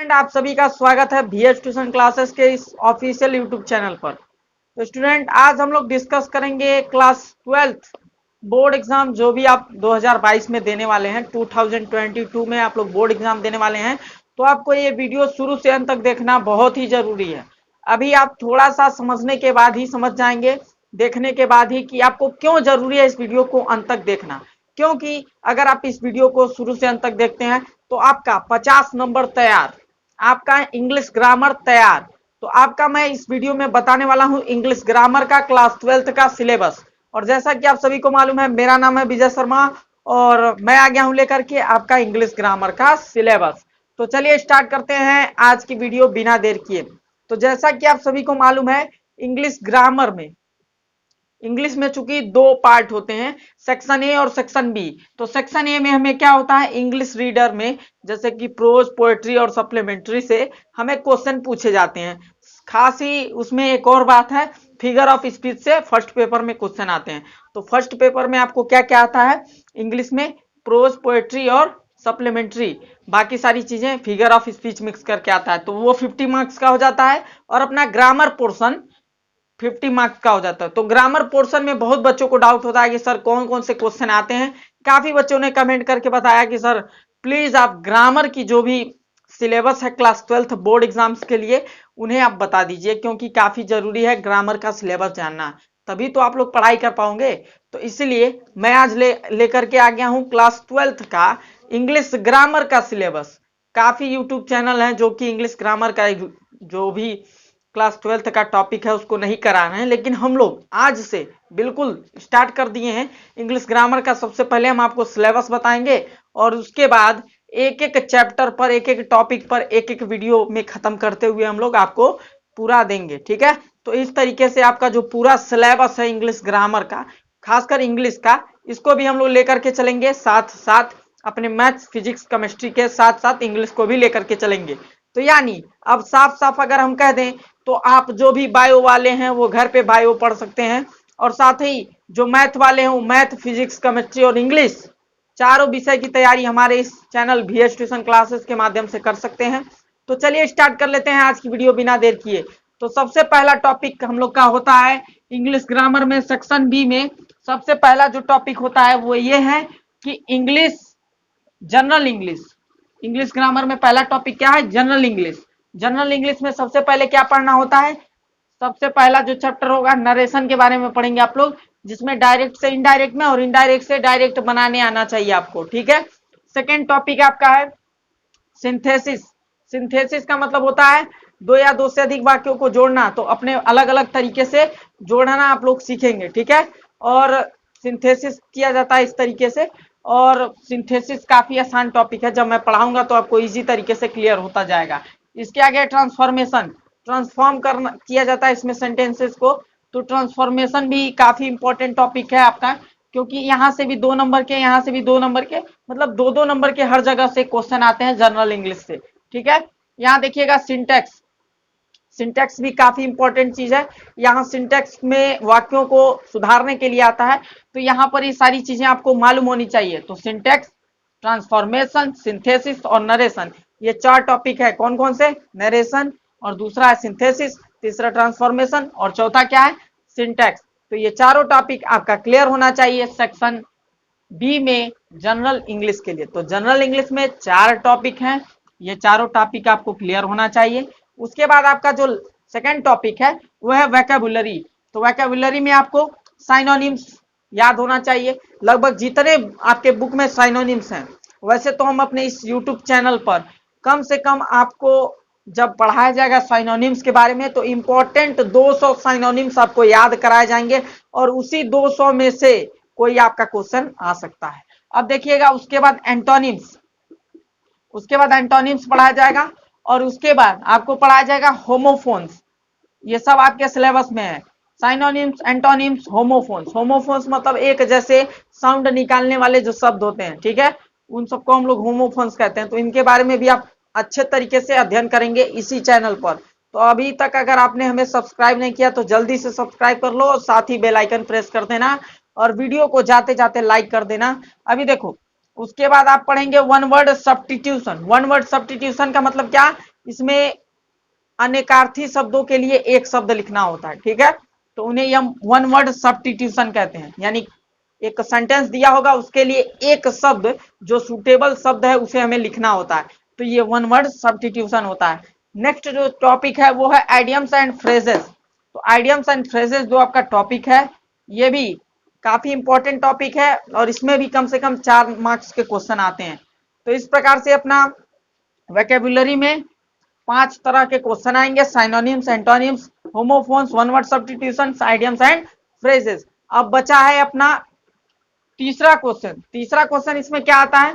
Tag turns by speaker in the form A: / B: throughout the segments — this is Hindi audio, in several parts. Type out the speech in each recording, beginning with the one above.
A: एंड आप सभी का स्वागत है VH ट्यूशन क्लासेस के इस ऑफिशियल यूट्यूब चैनल पर। तो स्टूडेंट, आज हम लोग डिस्कस करेंगे क्लास 12th बोर्ड एग्जाम जो भी आप 2022 में देने वाले हैं। 2022 में आप लोग बोर्ड एग्जाम देने वाले हैं, तो आपको ये वीडियो शुरू से अंत तक देखना बहुत ही जरूरी है। अभी आप थोड़ा सा समझने के बाद ही समझ जाएंगे, देखने के बाद ही, कि आपको क्यों जरूरी है इस वीडियो को अंत तक देखना। क्योंकि अगर आप इस वीडियो को शुरू से अंत तक देखते हैं तो आपका 50 नंबर तैयार, आपका इंग्लिश ग्रामर तैयार। तो आपका मैं इस वीडियो में बताने वाला हूं इंग्लिश ग्रामर का क्लास 12th का सिलेबस। और जैसा कि आप सभी को मालूम है, मेरा नाम है विजय शर्मा और मैं आ गया हूं लेकर के आपका इंग्लिश ग्रामर का सिलेबस। तो चलिए स्टार्ट करते हैं आज की वीडियो बिना देर किए। तो जैसा कि आप सभी को मालूम है, इंग्लिश में चूंकि दो पार्ट होते हैं, सेक्शन ए और सेक्शन बी। तो सेक्शन ए में हमें क्या होता है, इंग्लिश रीडर में जैसे कि प्रोज, पोएट्री और सप्लीमेंट्री से हमें क्वेश्चन पूछे जाते हैं। खास ही उसमें एक और बात है, फिगर ऑफ स्पीच से फर्स्ट पेपर में क्वेश्चन आते हैं। तो फर्स्ट पेपर में आपको क्या क्या आता है इंग्लिश में, प्रोज, पोएट्री और सप्लीमेंट्री, बाकी सारी चीजें फिगर ऑफ स्पीच मिक्स करके आता है। तो वो 50 मार्क्स का हो जाता है और अपना ग्रामर पोर्शन 50 मार्क्स का हो जाता है। तो ग्रामर पोर्शन में बहुत बच्चों को डाउट होता है कि सर कौन कौन से क्वेश्चन आते हैं। काफी बच्चों ने कमेंट करके बताया कि सर प्लीज आप ग्रामर की जो भी सिलेबस है क्लास 12th बोर्ड एग्जाम्स के लिए उन्हें आप बता दीजिए, क्योंकि काफी जरूरी है ग्रामर का सिलेबस जानना, तभी तो आप लोग पढ़ाई कर पाओगे। तो इसलिए मैं आज लेकर के आ गया हूं क्लास 12th का इंग्लिश ग्रामर का सिलेबस। काफी यूट्यूब चैनल है जो कि इंग्लिश ग्रामर का जो भी क्लास 12th का टॉपिक है उसको नहीं करा रहे हैं, लेकिन हम लोग आज से बिल्कुल स्टार्ट कर दिए हैं इंग्लिश ग्रामर का। सबसे पहले हम आपको सिलेबस बताएंगे और उसके बाद एक एक चैप्टर पर, एक एक टॉपिक पर एक एक वीडियो में खत्म करते हुए हम लोग आपको पूरा देंगे, ठीक है। तो इस तरीके से आपका जो पूरा सिलेबस है इंग्लिश ग्रामर का, खासकर इंग्लिश का, इसको भी हम लोग लेकर के चलेंगे, साथ साथ अपने मैथ्स, फिजिक्स, केमिस्ट्री के साथ साथ इंग्लिश को भी लेकर के चलेंगे। तो यानी अब साफ साफ अगर हम कह दें तो आप जो भी बायो वाले हैं वो घर पे बायो पढ़ सकते हैं, और साथ ही जो मैथ वाले हैं वो मैथ, फिजिक्स, केमिस्ट्री और इंग्लिश चारों विषय की तैयारी हमारे इस चैनल VH ट्यूशन क्लासेस के माध्यम से कर सकते हैं। तो चलिए स्टार्ट कर लेते हैं आज की वीडियो बिना देर किए। तो सबसे पहला टॉपिक हम लोग का होता है इंग्लिश ग्रामर में सेक्शन बी में। सबसे पहला जो टॉपिक होता है वो ये है कि English, general English. English grammar में पहला टॉपिक क्या है, जनरल इंग्लिश। जनरल इंग्लिश में सबसे पहले क्या पढ़ना होता है, सबसे पहला जो चैप्टर होगा नरेशन के बारे में पढ़ेंगे आप लोग, जिसमें डायरेक्ट से इनडायरेक्ट में और इनडायरेक्ट से डायरेक्ट बनाने आना चाहिए आपको, ठीक है। सेकेंड टॉपिक आपका है सिंथेसिस। सिंथेसिस का मतलब होता है दो या दो से अधिक वाक्यों को जोड़ना, तो अपने अलग अलग तरीके से जोड़ना आप लोग सीखेंगे, ठीक है। और सिंथेसिस किया जाता है इस तरीके से, और सिंथेसिस काफी आसान टॉपिक है, जब मैं पढ़ाऊंगा तो आपको इजी तरीके से क्लियर होता जाएगा। इसके आगे ट्रांसफॉर्मेशन, ट्रांसफॉर्म करना किया जाता है इसमें सेंटेंसेस को। तो ट्रांसफॉर्मेशन भी काफी इंपॉर्टेंट टॉपिक है आपका, क्योंकि यहाँ से भी 2 नंबर के, यहाँ से भी 2 नंबर के, मतलब 2-2 नंबर के हर जगह से क्वेश्चन आते हैं जनरल इंग्लिश से, ठीक है। यहाँ देखिएगा सिंटेक्स, सिंटेक्स भी काफी इंपॉर्टेंट चीज है। यहाँ सिंटेक्स में वाक्यों को सुधारने के लिए आता है, तो यहाँ पर ये सारी चीजें आपको मालूम होनी चाहिए। तो सिंटेक्स, ट्रांसफॉर्मेशन, सिंथेसिस और नरेशन, ये 4 टॉपिक है। कौन कौन से, नरेशन, और दूसरा है सिंथेसिस, तीसरा ट्रांसफॉर्मेशन और चौथा क्या है, सिंटेक्स। तो ये चारों टॉपिक आपका क्लियर होना चाहिए सेक्शन बी में जनरल इंग्लिश के लिए। तो जनरल इंग्लिश में 4 टॉपिक हैं, ये चारों टॉपिक आपको क्लियर होना चाहिए। उसके बाद आपका जो सेकंड टॉपिक है वो है वोकैबुलरी। तो वोकैबुलरी में आपको साइनोनिम्स याद होना चाहिए। लगभग जितने आपके बुक में साइनोनिम्स हैं, वैसे तो हम अपने इस यूट्यूब चैनल पर कम से कम आपको जब पढ़ाया जाएगा साइनोनिम्स के बारे में तो इंपॉर्टेंट 200 साइनोनिम्स आपको याद कराए जाएंगे, और उसी 200 में से कोई आपका क्वेश्चन आ सकता है। अब देखिएगा उसके बाद एंटोनिम्स, उसके बाद एंटोनिम्स पढ़ाया जाएगा, और उसके बाद आपको पढ़ाया जाएगा होमोफोन्स। ये सब आपके सिलेबस में है, साइनोनिम्स, एंटोनिम्स, होमोफोन्स। होमोफोन्स मतलब एक जैसे साउंड निकालने वाले जो शब्द होते हैं, ठीक है, उन सबको हम लोग होमोफोन्स कहते हैं। तो इनके बारे में भी आप अच्छे तरीके से अध्ययन करेंगे इसी चैनल पर। तो अभी तक अगर आपने हमें सब्सक्राइब नहीं किया तो जल्दी से सब्सक्राइब कर लो, और साथ ही बेल आइकन प्रेस कर देना, और वीडियो को जाते जाते लाइक कर देना। अभी देखो उसके बाद आप पढ़ेंगे one word substitution. One word substitution का मतलब क्या, इसमें अनेकार्थी शब्दों के लिए एक शब्द लिखना होता है, ठीक है। तो उन्हें हम वन वर्ड सब्स्टिट्यूशन कहते हैं, यानी एक सेंटेंस दिया होगा उसके लिए एक शब्द जो सुटेबल शब्द है उसे हमें लिखना होता है, तो ये वन वर्ड सब्स्टिट्यूशन होता है। नेक्स्ट जो टॉपिक है वो है आइडियम्स एंड फ्रेजेस। तो आइडियम्स एंड फ्रेजेस जो आपका टॉपिक है ये भी काफी इंपॉर्टेंट टॉपिक है और इसमें भी कम से कम 4 मार्क्स के क्वेश्चन आते हैं। तो इस प्रकार से अपना वोकैबुलरी में 5 तरह के क्वेश्चन आएंगे, synonyms, antonyms, homophones, one word substitution, idioms and phrases. अब बचा है अपना तीसरा क्वेश्चन। तीसरा क्वेश्चन इसमें क्या आता है,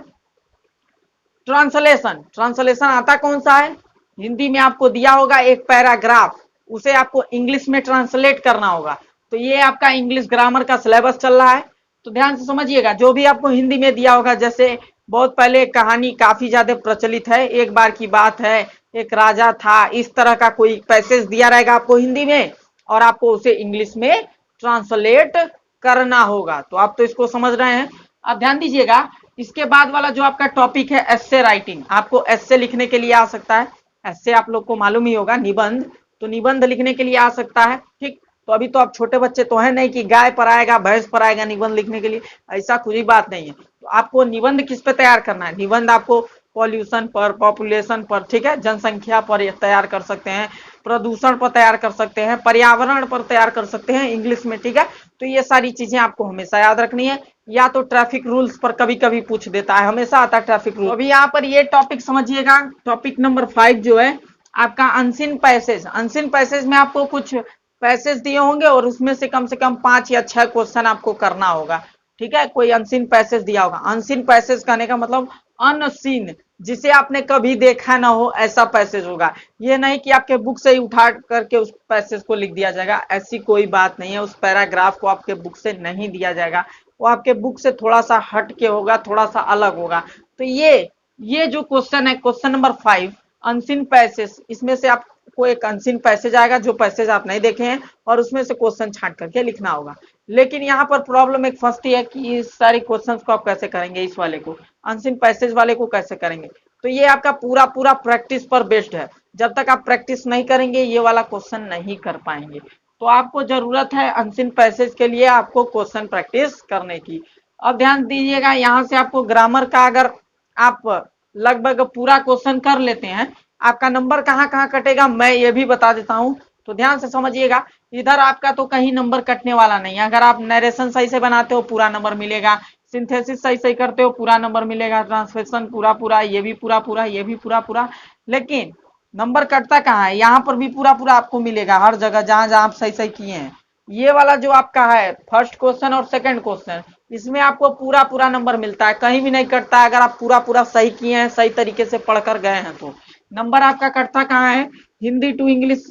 A: ट्रांसलेशन। ट्रांसलेशन आता कौन सा है, हिंदी में आपको दिया होगा एक पैराग्राफ, उसे आपको इंग्लिश में ट्रांसलेट करना होगा। तो ये आपका इंग्लिश ग्रामर का सिलेबस चल रहा है, तो ध्यान से समझिएगा। जो भी आपको हिंदी में दिया होगा, जैसे बहुत पहले कहानी काफी ज्यादा प्रचलित है, एक बार की बात है, एक राजा था, इस तरह का कोई पैसेज दिया रहेगा आपको हिंदी में और आपको उसे इंग्लिश में ट्रांसलेट करना होगा। तो आप तो इसको समझ रहे हैं। अब ध्यान दीजिएगा, इसके बाद वाला जो आपका टॉपिक है एस्से राइटिंग, आपको एस्से लिखने के लिए आ सकता है। एस्से आप लोग को मालूम ही होगा, निबंध, तो निबंध लिखने के लिए आ सकता है, ठीक। तो अभी तो आप छोटे बच्चे तो है नहीं कि गाय पर आएगा भैंस पर आएगा निबंध लिखने के लिए, ऐसा कुछ भी बात नहीं है। तो आपको निबंध किस पे तैयार करना है, निबंध आपको पॉल्यूशन पर, पॉपुलेशन पर, ठीक है, जनसंख्या पर तैयार कर सकते हैं, प्रदूषण पर तैयार कर सकते हैं, पर्यावरण पर तैयार कर सकते हैं इंग्लिश में, ठीक है। तो ये सारी चीजें आपको हमेशा याद रखनी है। या तो ट्रैफिक रूल्स पर कभी कभी पूछ देता है, हमेशा आता है ट्रैफिक रूल। अभी यहाँ पर ये टॉपिक समझिएगा, टॉपिक नंबर 5 जो है आपका अनसीन पैसेज। अनसीन पैसेज में आपको कुछ पैसेज दिए होंगे और उसमें से कम 5 या 6 क्वेश्चन आपको करना होगा, ठीक है। कोई अनसीन पैसेज दिया होगा, अनसीन पैसेज कहने का मतलब अनसीन, जिसे आपने कभी देखा ना हो, ऐसा पैसेज होगा। ये नहीं कि आपके बुक से ही उठा करके उस पैसेज को लिख दिया जाएगा, ऐसी कोई बात नहीं है। उस पैराग्राफ को आपके बुक से नहीं दिया जाएगा, वो आपके बुक से थोड़ा सा हट के होगा, थोड़ा सा अलग होगा। तो ये जो क्वेश्चन है, क्वेश्चन नंबर 5 अनसीन पैसेज, इसमें से आपको एक अनसीन पैसेज आएगा जो पैसेज आप नहीं देखे हैं और उसमें से क्वेश्चन छांट करके लिखना होगा। लेकिन यहाँ पर प्रॉब्लम एक फंसती है कि इस सारे क्वेश्चंस को आप कैसे करेंगे, इस वाले को अनसीन पैसेज वाले को कैसे करेंगे। तो ये आपका पूरा प्रैक्टिस पर बेस्ड है, जब तक आप प्रैक्टिस नहीं करेंगे ये वाला क्वेश्चन नहीं कर पाएंगे। तो आपको जरूरत है अनसीन पैसेज के लिए आपको क्वेश्चन प्रैक्टिस करने की। अब ध्यान दीजिएगा, यहाँ से आपको ग्रामर का अगर आप लगभग पूरा क्वेश्चन कर लेते हैं, आपका नंबर कहाँ कहाँ कटेगा मैं ये भी बता देता हूँ, तो ध्यान से समझिएगा। इधर आपका तो कहीं नंबर कटने वाला नहीं है, अगर आप नरेशन सही से बनाते हो पूरा नंबर मिलेगा, सिंथेसिस सही करते हो पूरा नंबर मिलेगा, ट्रांसलेशन पूरा, ये भी पूरा, ये भी पूरा। लेकिन नंबर कटता कहाँ है, यहाँ पर भी पूरा आपको मिलेगा, हर जगह जहां जहां आप सही किए हैं। ये वाला जो आपका है फर्स्ट क्वेश्चन और सेकंड क्वेश्चन, इसमें आपको पूरा नंबर मिलता है, कहीं भी नहीं कटता है। अगर आप पूरा सही किए हैं, सही तरीके से पढ़कर गए हैं, तो नंबर आपका कटता कहाँ है, हिंदी टू इंग्लिश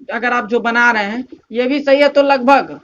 A: अगर आप जो बना रहे हैं ये भी सही है तो लगभग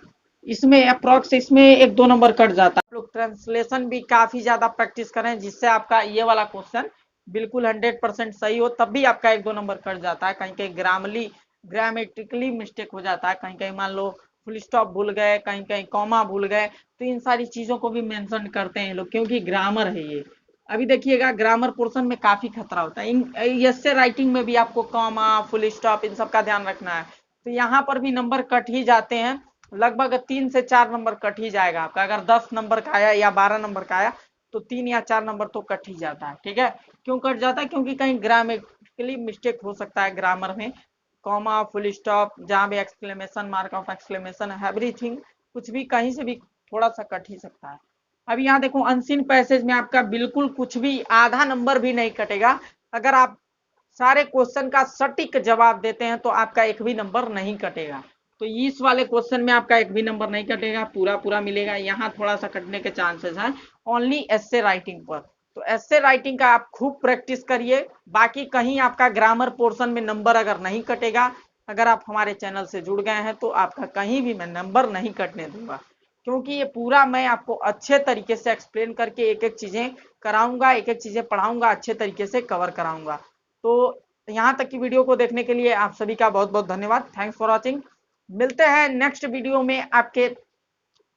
A: इसमें अप्रोक्स इसमें 1-2 नंबर कट जाता है। आप लोग ट्रांसलेशन भी काफी ज्यादा प्रैक्टिस करें, जिससे आपका ये वाला क्वेश्चन बिल्कुल 100% सही हो, तब भी आपका 1-2 नंबर कट जाता है। कहीं कहीं ग्रामेटिकली मिस्टेक हो जाता है, कहीं कहीं मान लो फुल स्टॉप भूल गए, कहीं कहीं कॉमा भूल गए, तो इन सारी चीजों को भी मेंशन करते हैं लोग, क्योंकि ग्रामर है ये। अभी देखिएगा ग्रामर पोर्शन में काफी खतरा होता है, ऐसे राइटिंग में भी आपको कॉमा फुल स्टॉप इन सब का ध्यान रखना है। तो यहाँ पर भी नंबर कट ही जाते हैं, लगभग 3 से 4 नंबर कट ही जाएगा आपका। अगर 10 नंबर का आया या 12 नंबर का आया तो 3 या 4 नंबर तो कट ही जाता है, ठीक है। क्यों कट जाता है, क्योंकि कहीं ग्रामेटिकली मिस्टेक हो सकता है ग्रामर में, कॉमा फुल स्टॉप जहां भी exclamation mark of exclamation everything, कुछ भी कहीं से भी थोड़ा सा कट ही सकता है। अब यहाँ देखो अनसीन पैसेज में आपका बिल्कुल कुछ भी आधा नंबर भी नहीं कटेगा। अगर आप सारे क्वेश्चन का सटीक जवाब देते हैं तो आपका एक भी नंबर नहीं कटेगा। तो इस वाले क्वेश्चन में आपका एक भी नंबर नहीं कटेगा, पूरा मिलेगा। यहाँ थोड़ा सा कटने के चांसेस हैं ओनली एस्से राइटिंग पर। तो एस्से राइटिंग का आप खूब प्रैक्टिस करिए, बाकी कहीं आपका ग्रामर पोर्शन में नंबर अगर नहीं कटेगा, अगर आप हमारे चैनल से जुड़ गए हैं तो आपका कहीं भी मैं नंबर नहीं कटने दूंगा, क्योंकि ये पूरा मैं आपको अच्छे तरीके से एक्सप्लेन करके एक एक चीजें कराऊंगा, एक एक चीजें पढ़ाऊंगा, अच्छे तरीके से कवर कराऊंगा। तो यहाँ तक की वीडियो को देखने के लिए आप सभी का बहुत बहुत धन्यवाद। Thanks for watching. मिलते हैं नेक्स्ट वीडियो में, आपके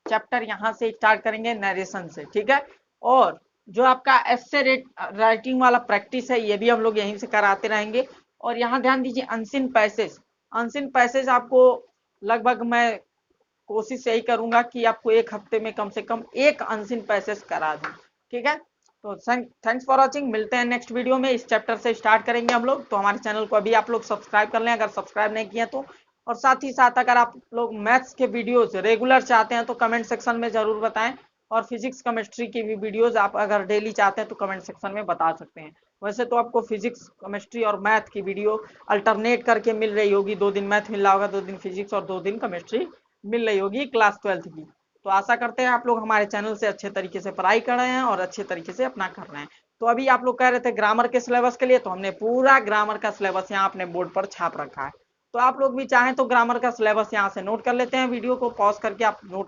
A: चैप्टर यहाँ से स्टार्ट करेंगे नरेशन से, ठीक है। और जो आपका एस्से राइटिंग वाला प्रैक्टिस है ये भी हम लोग यहीं से कराते रहेंगे। और यहाँ ध्यान दीजिए अनसिन पैसेज, अनसिन पैसेज आपको लगभग मैं कोशिश यही करूंगा कि आपको एक हफ्ते में कम से कम एक अनसिन पैसेज करा दूं। ठीक है, तो थैंक्स फॉर वॉचिंग, मिलते हैं नेक्स्ट वीडियो में। इस चैप्टर से स्टार्ट करेंगे हम लोग, तो हमारे चैनल को अभी आप लोग सब्सक्राइब कर लें अगर सब्सक्राइब नहीं किया तो। और साथ ही साथ अगर आप लोग मैथ्स के वीडियोज रेगुलर चाहते हैं तो कमेंट सेक्शन में जरूर बताएं, और फिजिक्स केमिस्ट्री की भी वीडियोज आप अगर डेली चाहते हैं तो कमेंट सेक्शन में बता सकते हैं। वैसे तो आपको फिजिक्स केमिस्ट्री और मैथ की वीडियो अल्टरनेट करके मिल रही होगी, 2 दिन मैथ मिल रहा होगा, 2 दिन फिजिक्स और 2 दिन केमिस्ट्री मिल रही होगी क्लास 12th की। तो आशा करते हैं आप लोग हमारे चैनल से अच्छे तरीके से पढ़ाई कर रहे हैं और अच्छे तरीके से अपना कर रहे हैं। तो अभी आप लोग कह रहे थे ग्रामर के सिलेबस के लिए, तो हमने पूरा ग्रामर का सिलेबस यहाँ अपने बोर्ड पर छाप रखा है। तो आप लोग भी चाहें तो ग्रामर का सिलेबस यहाँ से नोट कर लेते हैं, वीडियो को पॉज करके आप नोट